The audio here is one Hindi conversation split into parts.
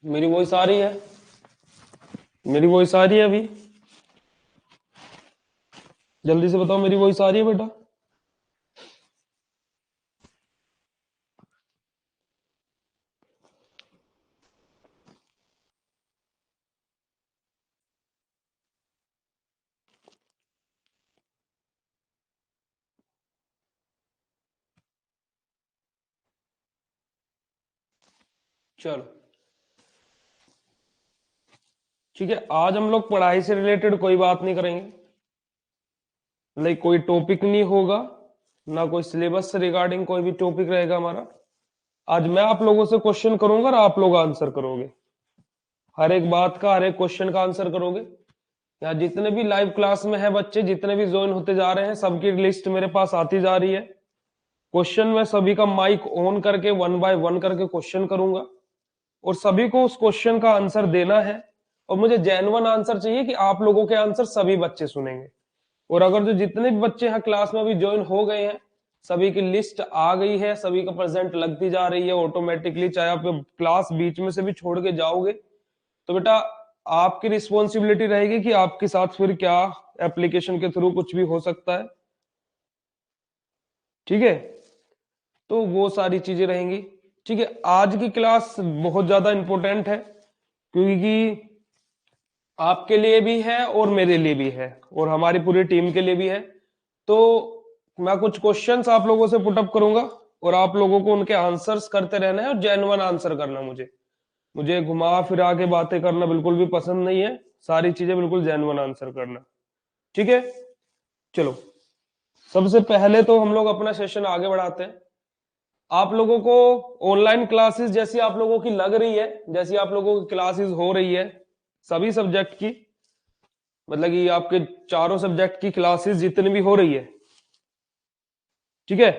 मेरी वॉइस आ रही है? मेरी वॉइस आ रही है अभी? जल्दी से बताओ, मेरी वॉइस आ रही है बेटा? चलो ठीक है, आज हम लोग पढ़ाई से रिलेटेड कोई बात नहीं करेंगे। लाइक कोई टॉपिक नहीं होगा, ना कोई सिलेबस से रिगार्डिंग कोई भी टॉपिक रहेगा हमारा। आज मैं आप लोगों से क्वेश्चन करूंगा और आप लोग आंसर करोगे। हर एक बात का, हर एक क्वेश्चन का आंसर करोगे। यहाँ जितने भी लाइव क्लास में है बच्चे, जितने भी ज्वाइन होते जा रहे हैं, सबकी लिस्ट मेरे पास आती जा रही है। क्वेश्चन मैं सभी का माइक ऑन करके 1 बाय 1 करके क्वेश्चन करूंगा और सभी को उस क्वेश्चन का आंसर देना है। और मुझे जेन्युइन आंसर चाहिए कि आप लोगों के आंसर सभी बच्चे सुनेंगे। और अगर जो जितने भी बच्चे हैं क्लास में अभी ज्वाइन हो गए हैं, सभी की लिस्ट आ गई है, सभी का प्रेजेंट लगती जा रही है ऑटोमेटिकली। चाहे आप क्लास बीच में से भी छोड़ के जाओगे तो बेटा आपकी रिस्पॉन्सिबिलिटी रहेगी कि आपके साथ फिर क्या एप्लीकेशन के थ्रू कुछ भी हो सकता है। ठीक है, तो वो सारी चीजें रहेंगी। ठीक है, आज की क्लास बहुत ज्यादा इंपॉर्टेंट है क्योंकि आपके लिए भी है और मेरे लिए भी है और हमारी पूरी टीम के लिए भी है। तो मैं कुछ क्वेश्चंस आप लोगों से पुटअप करूंगा और आप लोगों को उनके आंसर्स करते रहना है और जेन्युइन आंसर करना। मुझे मुझे घुमा फिरा के बातें करना बिल्कुल भी पसंद नहीं है। सारी चीजें बिल्कुल जेन्युइन आंसर करना। ठीक है, चलो सबसे पहले तो हम लोग अपना सेशन आगे बढ़ाते हैं। आप लोगों को ऑनलाइन क्लासेस जैसी आप लोगों की लग रही है, जैसी आप लोगों की क्लासेस हो रही है सभी सब्जेक्ट की, मतलब कि आपके चारों सब्जेक्ट की क्लासेस जितनी भी हो रही है, ठीक है,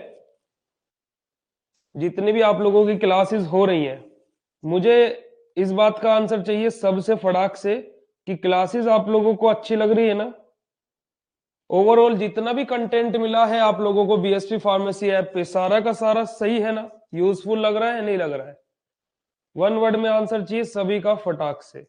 जितनी भी आप लोगों की क्लासेस हो रही हैं, मुझे इस बात का आंसर चाहिए सबसे फटाक से कि क्लासेस आप लोगों को अच्छी लग रही है ना? ओवरऑल जितना भी कंटेंट मिला है आप लोगों को बीएसपी फार्मेसी ऐप पे, सारा का सारा सही है ना? यूजफुल लग रहा है नहीं लग रहा है? वन वर्ड में आंसर चाहिए सभी का फटाक से।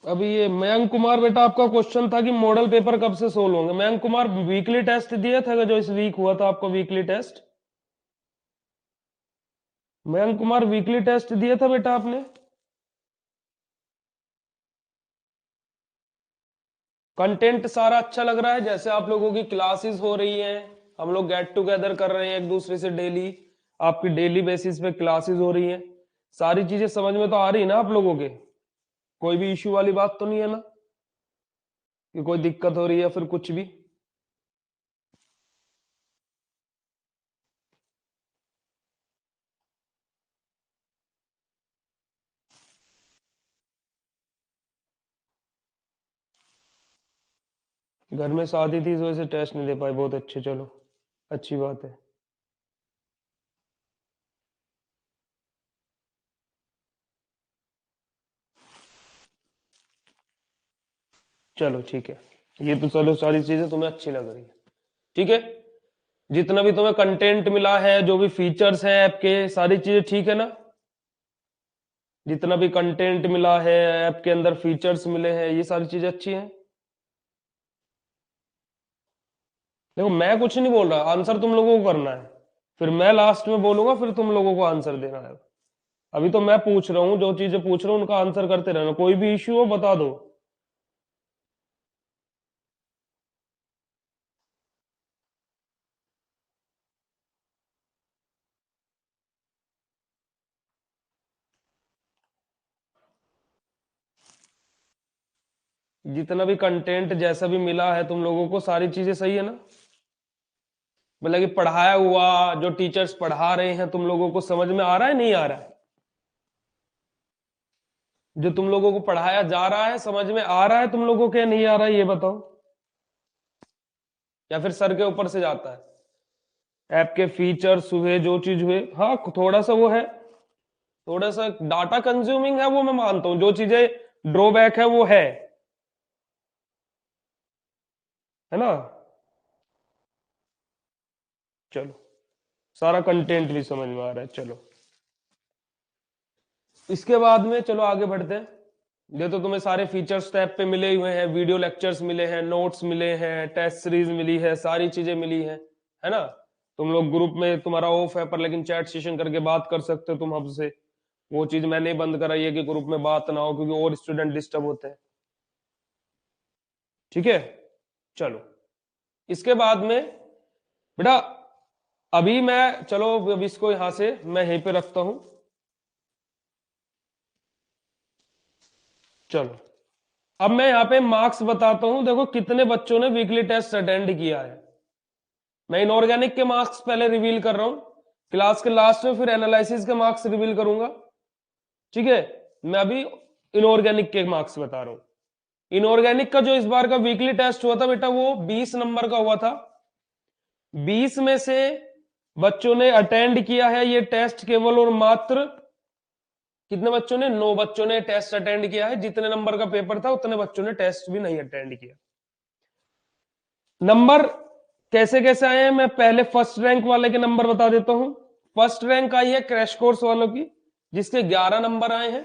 अभी ये मयंक कुमार बेटा, आपका क्वेश्चन था कि मॉडल पेपर कब से सोल्व होंगे। मयंक कुमार वीकली टेस्ट दिया था जो इस वीक हुआ था आपको weekly test? Mayank Kumar weekly test दिया था बेटा आपने? कंटेंट सारा अच्छा लग रहा है? जैसे आप लोगों की क्लासेस हो रही हैं, हम लोग गेट टुगेदर कर रहे हैं एक दूसरे से डेली, आपकी डेली बेसिस पे क्लासेस हो रही हैं, सारी चीजें समझ में तो आ रही है ना आप लोगों के? कोई भी इश्यू वाली बात तो नहीं है ना कि कोई दिक्कत हो रही है फिर कुछ भी? घर में शादी थी इस वजह से टेस्ट नहीं दे पाए, बहुत अच्छे, चलो अच्छी बात है। चलो ठीक है, ये तो चलो सारी चीजें तुम्हें अच्छी लग रही है। ठीक है, जितना भी तुम्हें कंटेंट मिला है, जो भी फीचर्स हैं ऐप के, सारी चीजें ठीक है ना? जितना भी कंटेंट मिला है, ऐप के अंदर फीचर्स मिले हैं, ये सारी चीजें अच्छी हैं। देखो मैं कुछ नहीं बोल रहा, आंसर तुम लोगों को करना है, फिर मैं लास्ट में बोलूंगा, फिर तुम लोगों को आंसर देना है। अभी तो मैं पूछ रहा हूँ, जो चीजें पूछ रहा हूँ उनका आंसर करते रहना, कोई भी इश्यू हो बता दो। जितना भी कंटेंट जैसा भी मिला है तुम लोगों को, सारी चीजें सही है ना? मतलब कि पढ़ाया हुआ जो टीचर्स पढ़ा रहे हैं तुम लोगों को समझ में आ रहा है नहीं आ रहा है? जो तुम लोगों को पढ़ाया जा रहा है समझ में आ रहा है तुम लोगों को या नहीं आ रहा है, ये बताओ। या फिर सर के ऊपर से जाता है? ऐप के फीचर्स हुए, जो चीज हुए, हाँ थोड़ा सा वो है, थोड़ा सा डाटा कंज्यूमिंग है, वो मैं मानता हूं। जो चीजें ड्रॉबैक है वो है ना। चलो, सारा कंटेंट भी समझ में आ रहा है। चलो इसके बाद में चलो आगे बढ़ते हैं। ये तो तुम्हें सारे फीचर्स टैब पे मिले हुए हैं, वीडियो लेक्चर्स मिले हैं, नोट्स मिले हैं, टेस्ट सीरीज मिली है, सारी चीजें मिली हैं, है ना। तुम लोग ग्रुप में तुम्हारा ऑफ है, पर लेकिन चैट सेशन करके बात कर सकते हो तुम हमसे। वो चीज मैंने बंद कराई है कि ग्रुप में बात ना हो, क्योंकि और स्टूडेंट डिस्टर्ब होते हैं। ठीक है, चलो इसके बाद में बेटा, अभी मैं, चलो अब इसको यहां से मैं यहीं पे रखता हूं। चलो अब मैं यहाँ पे मार्क्स बताता हूं। देखो कितने बच्चों ने वीकली टेस्ट अटेंड किया है। मैं इनऑर्गेनिक के मार्क्स पहले रिवील कर रहा हूं, क्लास के लास्ट में फिर एनालिसिस के मार्क्स रिवील करूंगा। ठीक है, मैं अभी इनऑर्गेनिक के मार्क्स बता रहा हूं। इनऑर्गेनिक का जो इस बार का वीकली टेस्ट हुआ था बेटा, वो 20 नंबर का हुआ था। 20 में से बच्चों ने अटेंड किया है ये टेस्ट केवल और मात्र, कितने बच्चों ने? 9 बच्चों ने टेस्ट अटेंड किया है। जितने नंबर का पेपर था उतने बच्चों ने टेस्ट भी नहीं अटेंड किया। नंबर कैसे कैसे आए हैं, मैं पहले फर्स्ट रैंक वाले के नंबर बता देता हूं। फर्स्ट रैंक आई है क्रैश कोर्स वालों की, जिसके 11 नंबर आए हैं।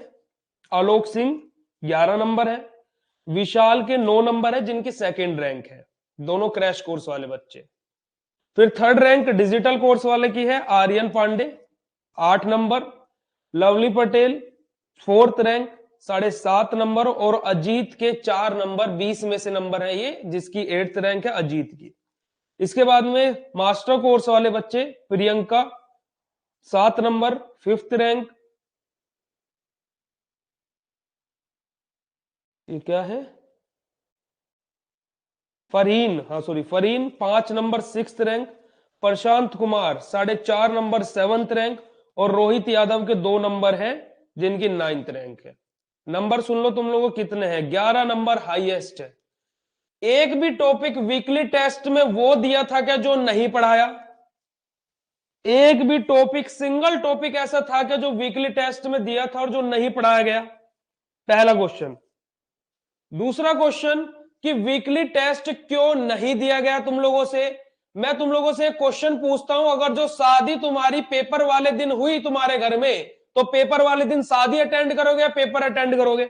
आलोक सिंह 11 नंबर है। विशाल के 9 नंबर है, जिनकी सेकंड रैंक है, दोनों क्रैश कोर्स वाले बच्चे। फिर थर्ड रैंक डिजिटल कोर्स वाले की है Aryan Pandey, 8 number. Lovely Patel fourth rank, 7.5 number. और अजीत के 4 नंबर, 20 में से नंबर है ये, जिसकी 8th रैंक है अजीत की। इसके बाद में मास्टर कोर्स वाले बच्चे, प्रियंका 7 नंबर, 5th रैंक। ये क्या है? फरहीन, हाँ sorry, Farheen 5 number, 6th rank. Prashant Kumar 4.5 number, 7th rank. और रोहित यादव के 2 नंबर हैं, जिनकी 9th रैंक है। नंबर सुन लो तुम लोगों को कितने हैं, 11 नंबर हाईएस्ट है। एक भी टॉपिक वीकली टेस्ट में वो दिया था क्या जो नहीं पढ़ाया? एक भी टॉपिक, सिंगल टॉपिक ऐसा था क्या जो वीकली टेस्ट में दिया था और जो नहीं पढ़ाया गया? पहला क्वेश्चन। दूसरा क्वेश्चन कि वीकली टेस्ट क्यों नहीं दिया गया तुम लोगों से? मैं तुम लोगों से एक क्वेश्चन पूछता हूं, अगर जो शादी तुम्हारी पेपर वाले दिन हुई तुम्हारे घर में, तो पेपर वाले दिन शादी अटेंड करोगे या पेपर अटेंड करोगे?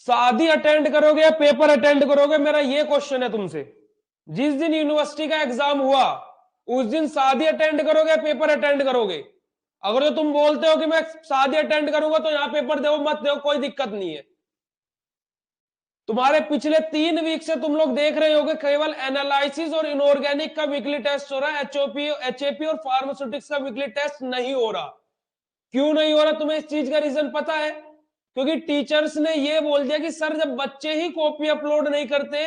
शादी अटेंड करोगे या पेपर अटेंड करोगे, मेरा ये क्वेश्चन है तुमसे। जिस दिन यूनिवर्सिटी का एग्जाम हुआ उस दिन शादी अटेंड करोगे या पेपर अटेंड करोगे? अगर तो तुम बोलते हो कि मैं शादी अटेंड करूंगा तो यहां पेपर दो मत दो, कोई दिक्कत नहीं है। तुम्हारे पिछले 3 वीक से तुम लोग देख रहे होगे केवल एनालिसिस और इनऑर्गेनिक का वीकली टेस्ट हो रहा है, एचएपी और फार्मास्यूटिक्स का वीकली टेस्ट नहीं हो रहा। क्यों नहीं हो रहा, तुम्हें इस चीज का रीजन पता है? क्योंकि टीचर्स ने ये बोल दिया कि सर जब बच्चे ही कॉपी अपलोड नहीं करते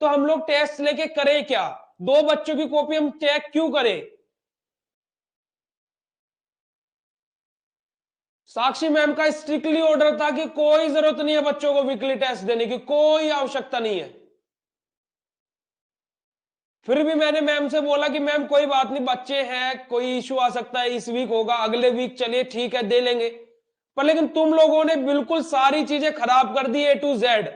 तो हम लोग टेस्ट लेके करें क्या? 2 बच्चों की कॉपी हम चेक क्यों करें? साक्षी मैम का स्ट्रिक्टली ऑर्डर था कि कोई जरूरत नहीं है बच्चों को वीकली टेस्ट देने की, कोई आवश्यकता नहीं है। फिर भी मैंने मैम से बोला कि मैम कोई बात नहीं, बच्चे हैं, कोई इशू आ सकता है, इस वीक होगा, अगले वीक चलिए ठीक है दे लेंगे। पर लेकिन तुम लोगों ने बिल्कुल सारी चीजें खराब कर दी, A to Z।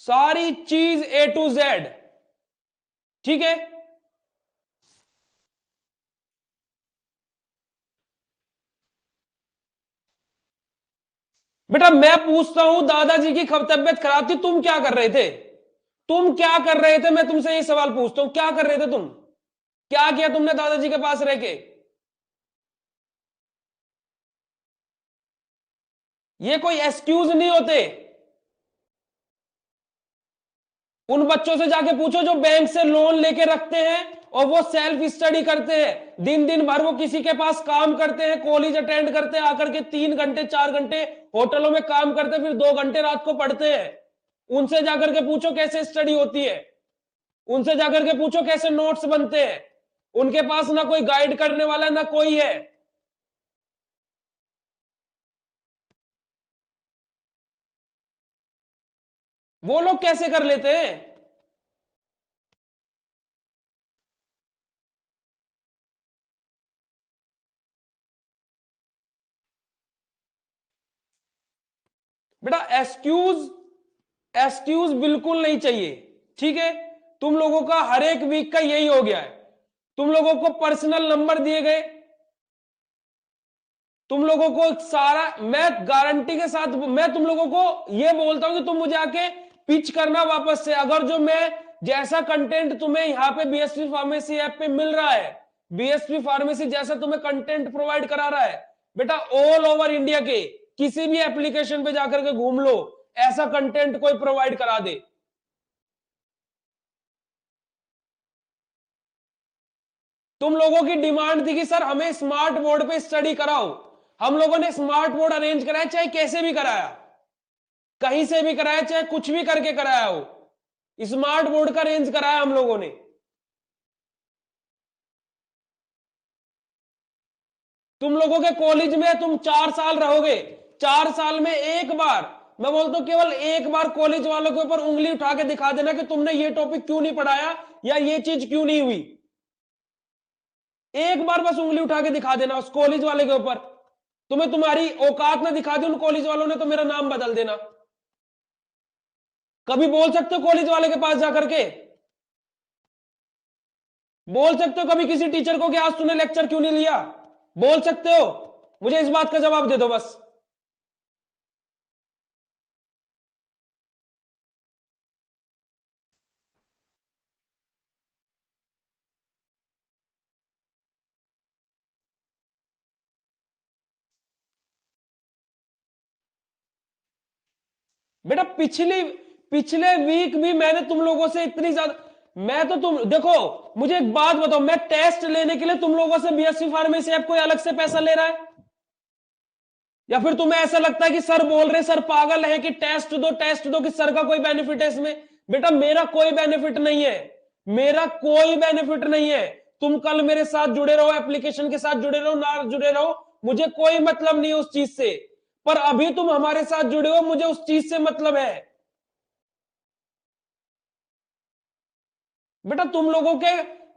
सारी चीज A to Z। ठीक है, बेटा मैं पूछता हूं, दादाजी की तबियत खराब थी, तुम क्या कर रहे थे? तुम क्या कर रहे थे, मैं तुमसे ये सवाल पूछता हूं, क्या कर रहे थे तुम? क्या किया तुमने दादाजी के पास रह के? ये कोई एक्सक्यूज नहीं होते। उन बच्चों से जाके पूछो जो बैंक से लोन लेके रखते हैं और वो सेल्फ स्टडी करते हैं, दिन दिन भर वो किसी के पास काम करते हैं, कॉलेज अटेंड करते हैं, आकर के 3 घंटे 4 घंटे होटलों में काम करते हैं, फिर 2 घंटे रात को पढ़ते हैं। उनसे जाकर के पूछो कैसे स्टडी होती है। उनसे जाकर के पूछो कैसे नोट्स बनते हैं। उनके पास ना कोई गाइड करने वाला ना कोई है। वो लोग कैसे कर लेते हैं? बेटा एक्सक्यूज बिल्कुल नहीं चाहिए। ठीक है, तुम लोगों का हर एक वीक का यही हो गया है। तुम लोगों को पर्सनल नंबर दिए गए, तुम लोगों को सारा, मैं गारंटी के साथ मैं तुम लोगों को यह बोलता हूं कि तुम मुझे आके पिच करना वापस से। अगर जो मैं जैसा कंटेंट तुम्हें यहां पे बीएसपी फार्मेसी ऐप पे मिल रहा है, बीएसपी फार्मेसी जैसा तुम्हें कंटेंट प्रोवाइड करा रहा है, बेटा ऑल ओवर इंडिया के किसी भी एप्लीकेशन पे जाकर के घूम लो, ऐसा कंटेंट कोई प्रोवाइड करा दे। तुम लोगों की डिमांड थी कि सर हमें स्मार्ट बोर्ड पे स्टडी कराओ। हम लोगों ने स्मार्ट बोर्ड अरेंज कराया, चाहे कैसे भी कराया, कहीं से भी कराया, चाहे कुछ भी करके कराया हो, स्मार्ट बोर्ड का अरेंज कराया हम लोगों ने। तुम लोगों के कॉलेज में तुम 4 साल रहोगे, 4 साल में एक बार, मैं बोलता हूं केवल एक बार कॉलेज वालों के ऊपर उंगली उठा के दिखा देना कि तुमने ये टॉपिक क्यों नहीं पढ़ाया या ये चीज क्यों नहीं हुई। एक बार बस उंगली उठा के दिखा देना उस कॉलेज वाले के ऊपर। तुम्हें तुम्हारी औकात ना दिखा दी उन कॉलेज वालों ने, तो मेरा नाम बदल देना। कभी बोल सकते हो कॉलेज वाले के पास जाकर के, बोल सकते हो कभी किसी टीचर को कि आज तूने लेक्चर क्यों नहीं लिया? बोल सकते हो? मुझे इस बात का जवाब दे दो बस। बेटा पिछली पिछले वीक भी मैंने तुम लोगों से इतनी ज्यादा, मैं तो तुम देखो, मुझे एक बात बताओ, मैं टेस्ट लेने के लिए तुम लोगों से बीएससी फार्मेसी ऐप कोई अलग से पैसा ले रहा है? या फिर तुम्हें ऐसा लगता है कि सर बोल रहे, सर पागल है कि टेस्ट दो कि सर का कोई बेनिफिट है इसमें? बेटा मेरा कोई बेनिफिट नहीं है, मेरा कोई बेनिफिट नहीं है। तुम कल मेरे साथ जुड़े रहो, एप्लीकेशन के साथ जुड़े रहो ना जुड़े रहो, मुझे कोई मतलब नहीं है उस चीज से। पर अभी तुम हमारे साथ जुड़े हो, मुझे उस चीज से मतलब है। बेटा तुम लोगों के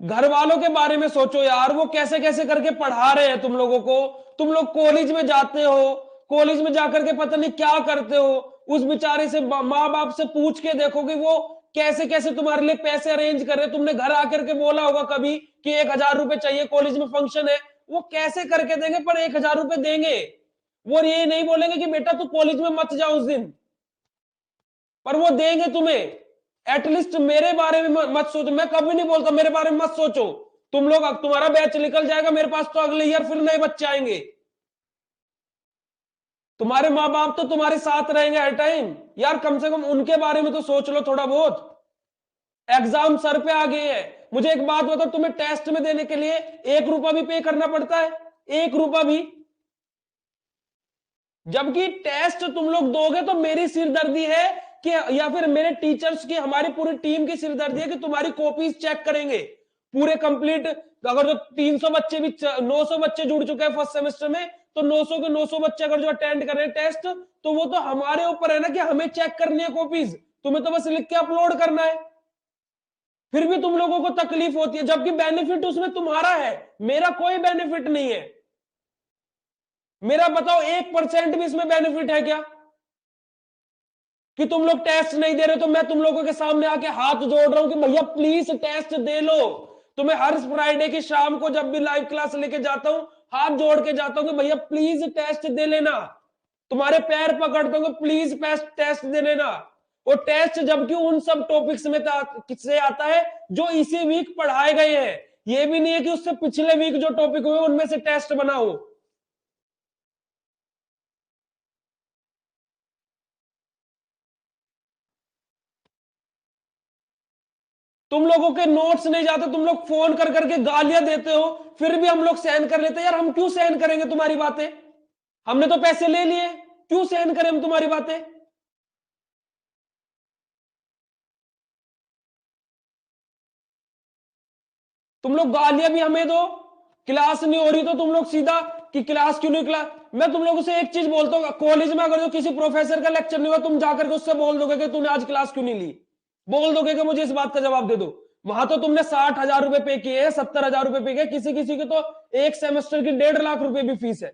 घर वालों के बारे में सोचो यार, वो कैसे कैसे करके पढ़ा रहे हैं तुम लोगों को। तुम लोग कॉलेज में जाते हो, कॉलेज में जाकर के पता नहीं क्या करते हो। उस बेचारे से माँ बाप से पूछ के देखो कि वो कैसे कैसे तुम्हारे लिए पैसे अरेंज कर रहे हैं। तुमने घर आकर के बोला होगा कभी कि 1,000 रुपए चाहिए, कॉलेज में फंक्शन है, वो कैसे करके देंगे? पर 1,000 रुपए देंगे। वो ये नहीं बोलेंगे कि बेटा तू कॉलेज में मत जा उस दिन, पर वो देंगे तुम्हें। एटलीस्ट मेरे बारे में मत सोचो, मैं कभी नहीं बोलता मेरे बारे में मत सोचो। तुम लोग, अब तुम्हारा बैच निकल जाएगा, मेरे पास तो अगले ईयर फिर नए बच्चे आएंगे। तुम्हारे माँ बाप तो तुम्हारे साथ रहेंगे हर टाइम यार, कम से कम उनके बारे में तो सोच लो थोड़ा बहुत। एग्जाम सर पे आ गए हैं, मुझे एक बात बताओ, तुम्हें टेस्ट में देने के लिए 1 रुपया भी पे करना पड़ता है? 1 रुपया भी? जबकि टेस्ट तुम लोग दोगे तो मेरी सिरदर्दी है कि, या फिर मेरे टीचर्स की, हमारी पूरी टीम की सिरदर्दी है कि तुम्हारी कॉपीज चेक करेंगे पूरे कंप्लीट। अगर जो 300 बच्चे भी, 900 बच्चे जुड़ चुके हैं फर्स्ट सेमेस्टर में, तो 900 के 900 बच्चे अगर जो अटेंड कर रहे हैं टेस्ट, तो वो तो हमारे ऊपर है ना कि हमें चेक करनी है कॉपीज। तुम्हें तो बस लिख के अपलोड करना है। फिर भी तुम लोगों को तकलीफ होती है, जबकि बेनिफिट उसमें तुम्हारा है, मेरा कोई बेनिफिट नहीं है। मेरा बताओ 1% भी इसमें बेनिफिट है क्या? कि तुम लोग टेस्ट नहीं दे रहे, तो मैं तुम लोगों के सामने आके हाथ जोड़ रहा हूं कि भैया प्लीज टेस्ट दे लो। तो मैं हर फ्राइडे की शाम को जब भी लाइव क्लास लेके जाता हूं, हाथ जोड़ के जाता हूं कि भैया प्लीज टेस्ट दे लेना। तुम्हारे पैर पकड़ता हूं कि प्लीज टेस्ट दे लेना। और टेस्ट जबकि उन सब टॉपिक्स में से आता है जो इसी वीक पढ़ाए गए हैं। ये भी नहीं है कि उससे पिछले वीक जो टॉपिक हुए उनमें से टेस्ट बनाओ। तुम लोगों के नोट्स नहीं जाते, तुम लोग फोन कर करके गालियां देते हो, फिर भी हम लोग सहन कर लेते हैं। यार हम क्यों सहन करेंगे तुम्हारी बातें? हमने तो पैसे ले लिए, क्यों सहन करें हम तुम्हारी बातें? तुम लोग गालियां भी हमें दो, क्लास नहीं हो रही तो तुम लोग सीधा कि क्लास क्यों नहीं क्लास। मैं तुम लोगों से एक चीज बोलता हूँ, कॉलेज में अगर जो किसी प्रोफेसर का लेक्चर नहीं हुआ, तुम जाकर के उससे बोल दोगे कि तूने आज क्लास क्यों नहीं ली, बोल दोगे कि मुझे इस बात का जवाब दे दो। वहां तो तुमने 60,000 रुपए पे किए, 70,000 रुपए पे किए, किसी किसी की तो एक सेमेस्टर की 1.5 लाख रुपए भी फीस है।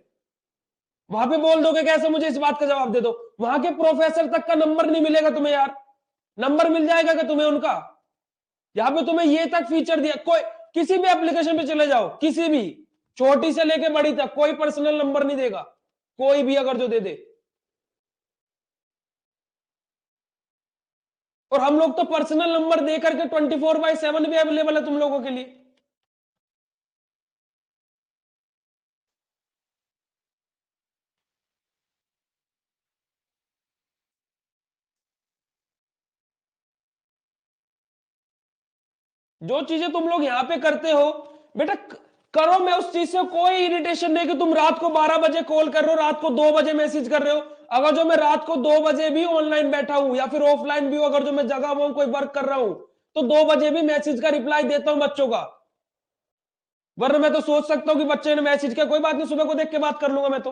वहां पे बोल दोगे कैसे, मुझे इस बात का जवाब दे दो। वहां के प्रोफेसर तक का नंबर नहीं मिलेगा तुम्हें यार, नंबर मिल जाएगा क्या तुम्हें उनका? यहाँ पे तुम्हें ये तक फीचर दिया, कोई किसी भी एप्लीकेशन पे चले जाओ, किसी भी छोटी से लेके बड़ी तक, कोई पर्सनल नंबर नहीं देगा, कोई भी अगर जो दे दे। और हम लोग तो पर्सनल नंबर दे करके 24/7 भी अवेलेबल है तुम लोगों के लिए। जो चीजें तुम लोग यहाँ पे करते हो बेटा, करो। मैं उस चीज से कोई इरिटेशन नहीं कि तुम रात को 12 बजे कॉल कर रहे हो, रात को 2 बजे मैसेज कर रहे हो। अगर जो मैं रात को 2 बजे भी ऑनलाइन बैठा हूं या फिर ऑफलाइन भी हूं, अगर जो मैं जगह हुआ हूं, कोई वर्क कर रहा हूं, तो 2 बजे भी मैसेज का रिप्लाई देता हूं बच्चों का। वरना मैं तो सोच सकता हूं कि बच्चे ने मैसेज किया, कोई बात नहीं, सुबह को देख के बात कर लूंगा मैं तो।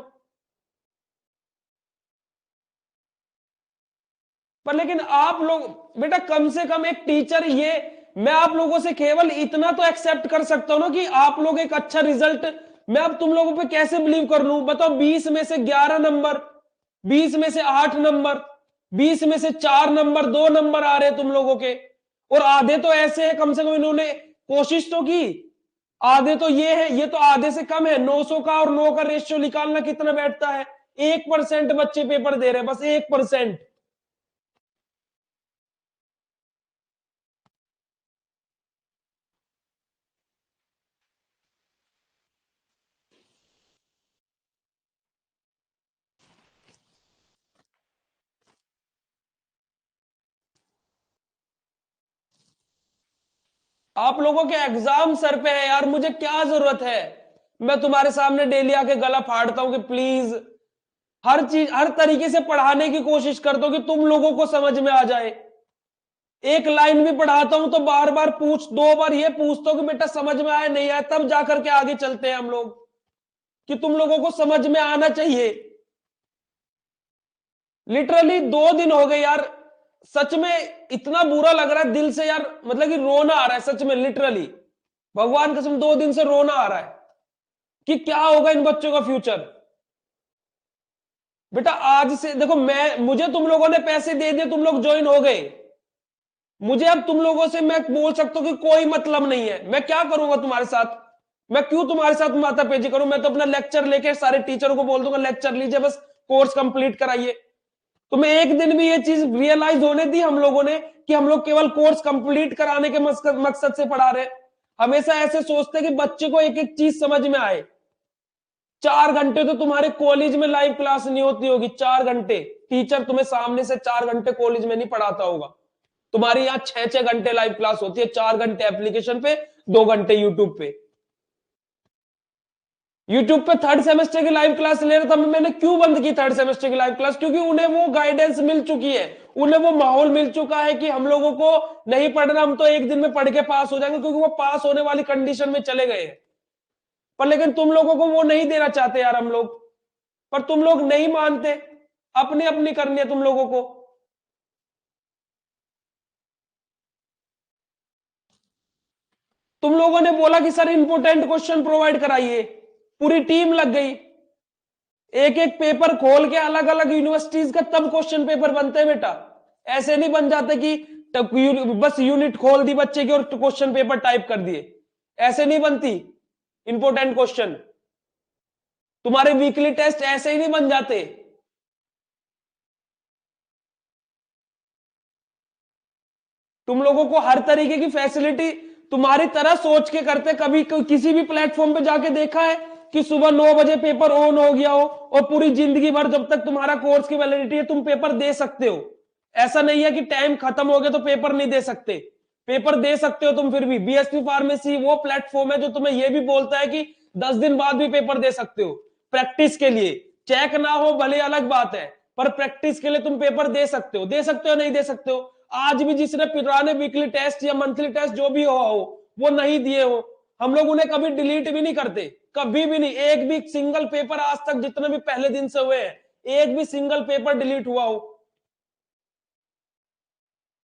पर लेकिन आप लोग बेटा, कम से कम एक टीचर, ये मैं आप लोगों से केवल इतना तो एक्सेप्ट कर सकता हूं ना कि आप लोग एक अच्छा रिजल्ट, मैं अब तुम लोगों पे कैसे बिलीव कर लूं बताओ? 20 में से 11 नंबर, 20 में से 8 नंबर, 20 में से 4 नंबर, 2 नंबर आ रहे हैं तुम लोगों के। और आधे तो ऐसे है, कम से कम इन्होंने कोशिश तो की। आधे तो ये है, ये तो आधे से कम है। 900 का और 9 का रेशियो निकालना कितना बैठता है? 1% बच्चे पेपर दे रहे हैं, बस 1%। आप लोगों के एग्जाम सर पे है यार, मुझे क्या जरूरत है? मैं तुम्हारे सामने डेली आके गला फाड़ता हूं कि प्लीज, हर चीज हर तरीके से पढ़ाने की कोशिश करता हूं कि तुम लोगों को समझ में आ जाए। एक लाइन भी पढ़ाता हूं तो बार बार 2 बार ये पूछता हूं कि बेटा समझ में आया नहीं आया, तब जाकर के आगे चलते हैं हम लोग, कि तुम लोगों को समझ में आना चाहिए। लिटरली 2 दिन हो गए यार, सच में इतना बुरा लग रहा है दिल से यार, मतलब कि रोना आ रहा है सच में, लिटरली भगवान कसम 2 दिन से रोना आ रहा है कि क्या होगा इन बच्चों का फ्यूचर। बेटा आज से देखो, मुझे तुम लोगों ने पैसे दे दिए, तुम लोग ज्वाइन हो गए, मुझे अब तुम लोगों से मैं बोल सकता हूं कि कोई मतलब नहीं है। मैं क्या करूंगा तुम्हारे साथ? मैं क्यों तुम्हारे साथ मातापेजी करूं? मैं तो अपना लेक्चर लेके सारे टीचरों को बोल दूंगा लेक्चर लीजिए, बस कोर्स कंप्लीट कराइए। तुम्हें एक दिन भी ये चीज रियलाइज होने दी हम लोगों ने कि हम लोग केवल कोर्स कंप्लीट कराने के मकसद से पढ़ा रहे? हमेशा ऐसे सोचते कि बच्चे को एक एक चीज समझ में आए। 4 घंटे तो तुम्हारे कॉलेज में लाइव क्लास नहीं होती होगी, 4 घंटे टीचर तुम्हें सामने से 4 घंटे कॉलेज में नहीं पढ़ाता होगा। तुम्हारी यहाँ 6-6 घंटे लाइव क्लास होती है, 4 घंटे एप्लीकेशन पे, 2 घंटे यूट्यूब पे। यूट्यूब पे थर्ड सेमेस्टर की लाइव क्लास ले रहे थे, मैंने क्यों बंद की थर्ड सेमेस्टर की लाइव क्लास? क्योंकि उन्हें वो गाइडेंस मिल चुकी है, उन्हें वो माहौल मिल चुका है कि हम लोगों को नहीं पढ़ना, हम तो एक दिन में पढ़ के पास हो जाएंगे, क्योंकि वो पास होने वाली कंडीशन में चले गए हैं। पर लेकिन तुम लोगों को वो नहीं देना चाहते यार हम लोग, पर तुम लोग नहीं मानते, अपनी अपनी करनी है तुम लोगों को। तुम लोगों ने बोला कि सर इंपोर्टेंट क्वेश्चन प्रोवाइड कराइए, पूरी टीम लग गई, एक एक पेपर खोल के अलग अलग यूनिवर्सिटीज का तब क्वेश्चन पेपर बनते हैं बेटा। ऐसे नहीं बन जाते कि बस यूनिट खोल दी बच्चे की और क्वेश्चन पेपर टाइप कर दिए, ऐसे नहीं बनती इंपोर्टेंट क्वेश्चन। तुम्हारे वीकली टेस्ट ऐसे ही नहीं बन जाते। तुम लोगों को हर तरीके की फैसिलिटी तुम्हारी तरह सोच के करते। कभी किसी भी प्लेटफॉर्म पे जाके देखा है कि सुबह 9 बजे पेपर ऑन हो गया हो और पूरी जिंदगी भर जब तक तुम्हारा कोर्स की वैलिडिटी है तुम पेपर दे सकते हो? ऐसा नहीं है कि टाइम खत्म हो गया तो पेपर नहीं दे सकते, पेपर दे सकते हो तुम फिर भी। बीएसपी फार्मेसी वो प्लेटफॉर्म है जो तुम्हें यह भी बोलता है कि 10 दिन बाद भी पेपर दे सकते हो, प्रैक्टिस के लिए। चेक ना हो भले अलग बात है, पर प्रैक्टिस के लिए तुम पेपर दे सकते हो। दे सकते हो नहीं दे सकते हो? आज भी जिसने पुराने वीकली टेस्ट या मंथली टेस्ट जो भी हो वो नहीं दिए हो, हम लोग उन्हें कभी डिलीट भी नहीं करते, कभी भी नहीं। एक भी सिंगल पेपर आज तक जितने भी पहले दिन से हुए हैं, एक भी सिंगल पेपर डिलीट हुआ हो